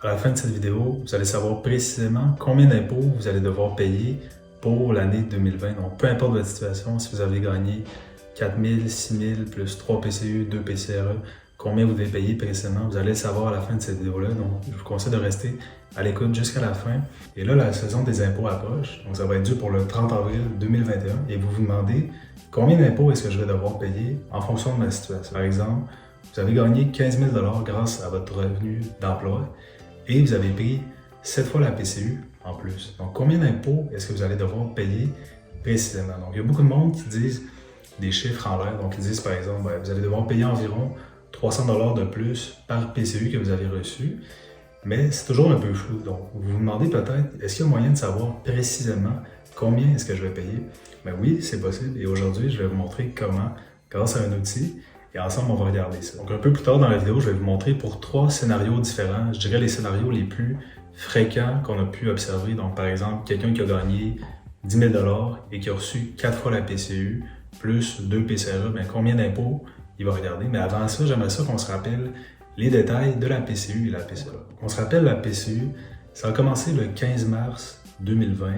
À la fin de cette vidéo, vous allez savoir précisément combien d'impôts vous allez devoir payer pour l'année 2020. Donc, peu importe votre situation, si vous avez gagné 4 000, 6 000, plus 3 PCU, 2 PCRE, combien vous devez payer précisément, vous allez le savoir à la fin de cette vidéo-là. Donc, je vous conseille de rester à l'écoute jusqu'à la fin. Et là, la saison des impôts approche. Donc, ça va être dû pour le 30 avril 2021. Et vous vous demandez combien d'impôts est-ce que je vais devoir payer en fonction de ma situation. Par exemple, vous avez gagné 15 000 $ grâce à votre revenu d'emploi et vous avez pris 7 fois la PCU en plus. Donc, combien d'impôts est-ce que vous allez devoir payer précisément? Donc, il y a beaucoup de monde qui disent des chiffres en l'air. Donc, ils disent par exemple, vous allez devoir payer environ 300 $ de plus par PCU que vous avez reçu. Mais c'est toujours un peu flou. Donc, vous vous demandez peut-être, est-ce qu'il y a moyen de savoir précisément combien est-ce que je vais payer? Ben oui, c'est possible. Et aujourd'hui, je vais vous montrer comment, grâce à un outil, et ensemble, on va regarder ça. Donc, un peu plus tard dans la vidéo, je vais vous montrer pour 3 scénarios différents. Je dirais les scénarios les plus fréquents qu'on a pu observer. Donc, par exemple, quelqu'un qui a gagné 10 000 $ et qui a reçu 4 fois la PCU, plus 2 PCRE, bien, combien d'impôts il va regarder? Mais avant ça, j'aimerais ça qu'on se rappelle les détails de la PCU et la PCA. On se rappelle la PCU, ça a commencé le 15 mars 2020.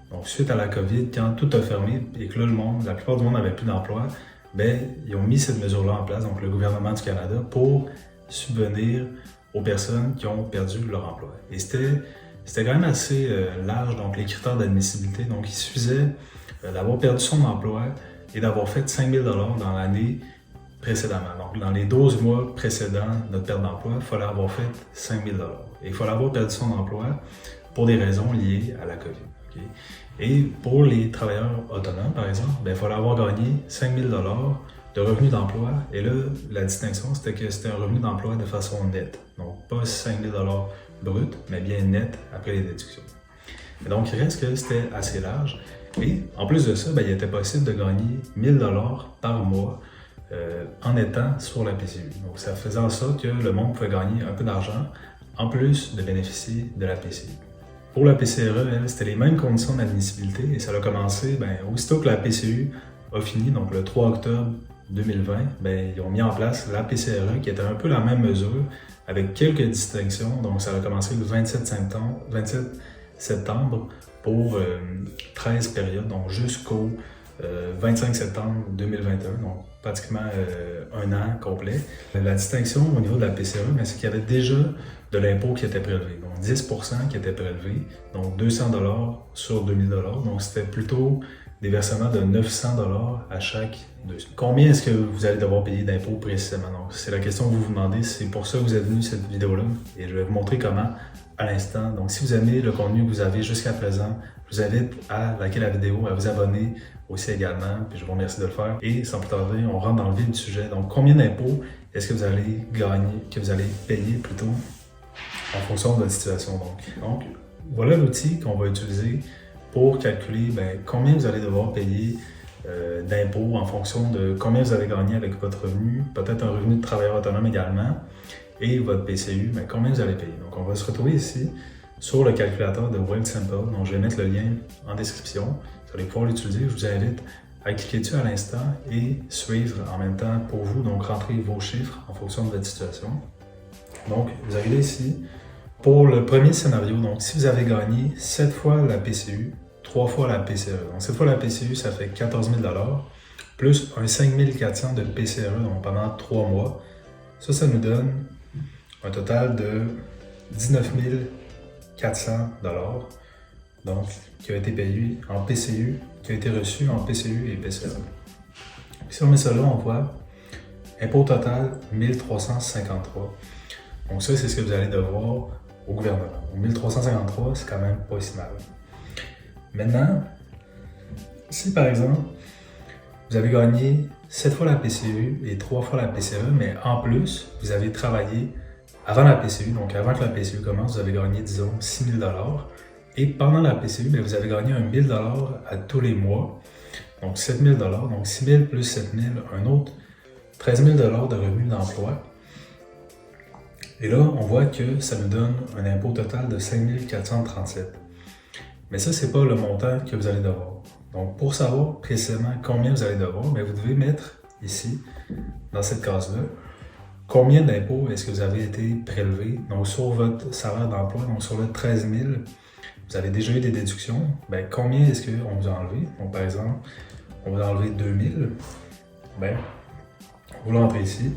Donc, suite à la COVID, quand tout a fermé et que là, la plupart du monde n'avait plus d'emploi, ben, ils ont mis cette mesure-là en place, donc le gouvernement du Canada, pour subvenir aux personnes qui ont perdu leur emploi. Et c'était quand même assez large, donc les critères d'admissibilité. Donc, il suffisait d'avoir perdu son emploi et d'avoir fait 5 000 $ dans l'année précédemment. Donc, dans les 12 mois précédents notre perte d'emploi, il fallait avoir fait 5 000 $. Et il fallait avoir perdu son emploi pour des raisons liées à la COVID. Okay? Et pour les travailleurs autonomes, par exemple, il fallait avoir gagné 5 000 $ de revenus d'emploi. Et là, la distinction, c'était que c'était un revenu d'emploi de façon nette. Donc, pas 5 000 $ brut, mais bien net après les déductions. Et donc, il reste que c'était assez large. Et en plus de ça, il était possible de gagner 1 000 $ par mois en étant sur la PCU. Donc, ça faisait en sorte que le monde pouvait gagner un peu d'argent en plus de bénéficier de la PCU. Pour la PCRE, c'était les mêmes conditions d'admissibilité et ça a commencé aussitôt que la PCU a fini, donc le 3 octobre 2020, ils ont mis en place la PCRE qui était un peu la même mesure avec quelques distinctions. Donc, ça a commencé le 27 septembre pour 13 périodes, donc jusqu'au 25 septembre 2021, donc pratiquement un an complet. La distinction au niveau de la PCRE, c'est qu'il y avait déjà de l'impôt qui était prélevé, donc 10% qui était prélevé, donc 200 $ sur 2000 $. Donc c'était plutôt des versements de 900 $ à chaque 2 semaines. Combien est-ce que vous allez devoir payer d'impôts précisément? Donc c'est la question que vous vous demandez, c'est pour ça que vous êtes venu cette vidéo-là et je vais vous montrer comment à l'instant. Donc si vous aimez le contenu que vous avez jusqu'à présent, je vous invite à liker la vidéo, à vous abonner aussi également, puis je vous remercie de le faire. Et sans plus tarder, on rentre dans le vif du sujet. Donc combien d'impôts est-ce que vous allez gagner, que vous allez payer plutôt en fonction de votre situation? Donc voilà l'outil qu'on va utiliser pour calculer combien vous allez devoir payer d'impôts en fonction de combien vous avez gagné avec votre revenu, peut-être un revenu de travailleur autonome également, et votre PCU, combien vous allez payer. Donc on va se retrouver ici sur le calculateur de Wealthsimple. Donc je vais mettre le lien en description. Vous allez pouvoir l'utiliser. Je vous invite à cliquer dessus à l'instant et suivre en même temps pour vous. Donc rentrer vos chiffres en fonction de votre situation. Donc vous arrivez ici pour le premier scénario. Donc si vous avez gagné 7 fois la PCU, 3 fois la PCRE. Donc 7 fois la PCU, ça fait 14 000 $ plus un 5 400 de PCRE donc pendant 3 mois. Ça nous donne un total de 19 400 $, donc qui a été payé en PCU, qui a été reçu en PCU et PCRE. Si on met ça là, on voit impôt total 1353. Donc ça, c'est ce que vous allez devoir au gouvernement. Donc 1353, c'est quand même pas si mal. Maintenant, si par exemple, vous avez gagné 7 fois la PCU et 3 fois la PCRE, mais en plus, vous avez travaillé avant la PCU, donc avant que la PCU commence, vous avez gagné, disons, 6 000 $. Et pendant la PCU, vous avez gagné 1 000 $ à tous les mois, donc 7 000 $. Donc 6 000 plus 7 000, un autre 13 000 $ de revenus d'emploi. Et là, on voit que ça nous donne un impôt total de 5 437. Mais ça, c'est pas le montant que vous allez devoir. Donc, pour savoir précisément combien vous allez devoir, vous devez mettre ici, dans cette case-là, combien d'impôts est-ce que vous avez été prélevé? Donc, sur votre salaire d'emploi, donc sur le 13 000, vous avez déjà eu des déductions. Ben, combien est-ce qu'on vous a enlevé? Donc, par exemple, on vous a enlevé 2 000. Ben, vous l'entrez ici.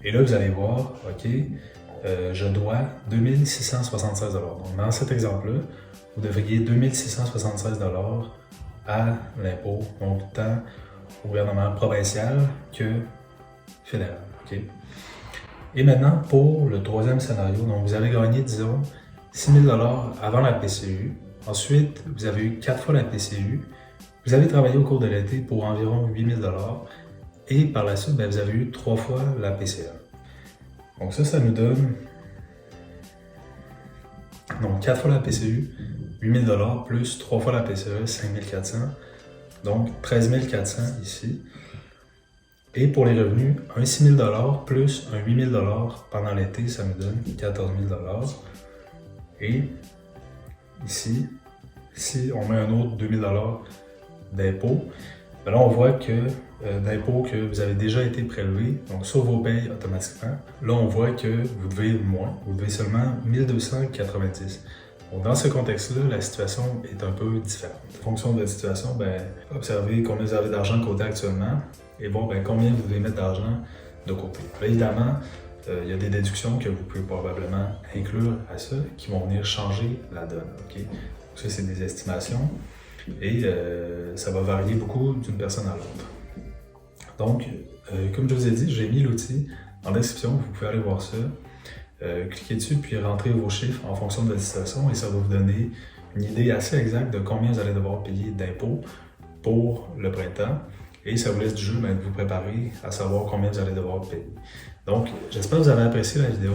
Et là, vous allez voir, OK, je dois 2 676 $. Donc, dans cet exemple-là, vous devriez 2 676 $ à l'impôt, donc tant au gouvernement provincial que fédéral. OK? Et maintenant, pour le troisième scénario, donc vous avez gagné, disons, 6 000 $ avant la PCU. Ensuite, vous avez eu 4 fois la PCU. Vous avez travaillé au cours de l'été pour environ 8 000 $. Et par la suite, vous avez eu 3 fois la PCA. Donc ça nous donne donc 4 fois la PCU, 8 000 $ plus 3 fois la PCE, 5 400. Donc 13 400 ici. Et pour les revenus, un 6 000 $ plus un 8 000 $ pendant l'été, ça me donne 14 000 $. Et ici, si on met un autre 2 000 $ d'impôt, là on voit que d'impôts que vous avez déjà été prélevé, donc sur vos payes automatiquement, là on voit que vous devez moins, vous devez seulement 1 290. Donc dans ce contexte-là, la situation est un peu différente. En fonction de votre situation, observez combien vous avez d'argent de côté actuellement et voir combien vous devez mettre d'argent de côté. Là, évidemment, il y a des déductions que vous pouvez probablement inclure à ça qui vont venir changer la donne. Okay? Donc ça, c'est des estimations et ça va varier beaucoup d'une personne à l'autre. Donc, comme je vous ai dit, j'ai mis l'outil en description, vous pouvez aller voir ça. Cliquez dessus puis rentrez vos chiffres en fonction de votre situation et ça va vous donner une idée assez exacte de combien vous allez devoir payer d'impôts pour le printemps. Et ça vous laisse du jeu de vous préparer à savoir combien vous allez devoir payer. Donc, j'espère que vous avez apprécié la vidéo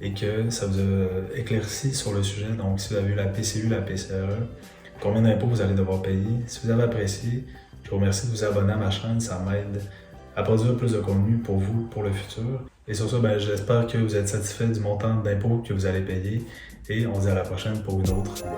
et que ça vous a éclairci sur le sujet. Donc, si vous avez eu la PCU, la PCRE, combien d'impôts vous allez devoir payer. Si vous avez apprécié, je vous remercie de vous abonner à ma chaîne, ça m'aide à produire plus de contenu pour vous, pour le futur. Et sur ça, j'espère que vous êtes satisfait du montant d'impôts que vous allez payer et on se dit à la prochaine pour une autre vidéo.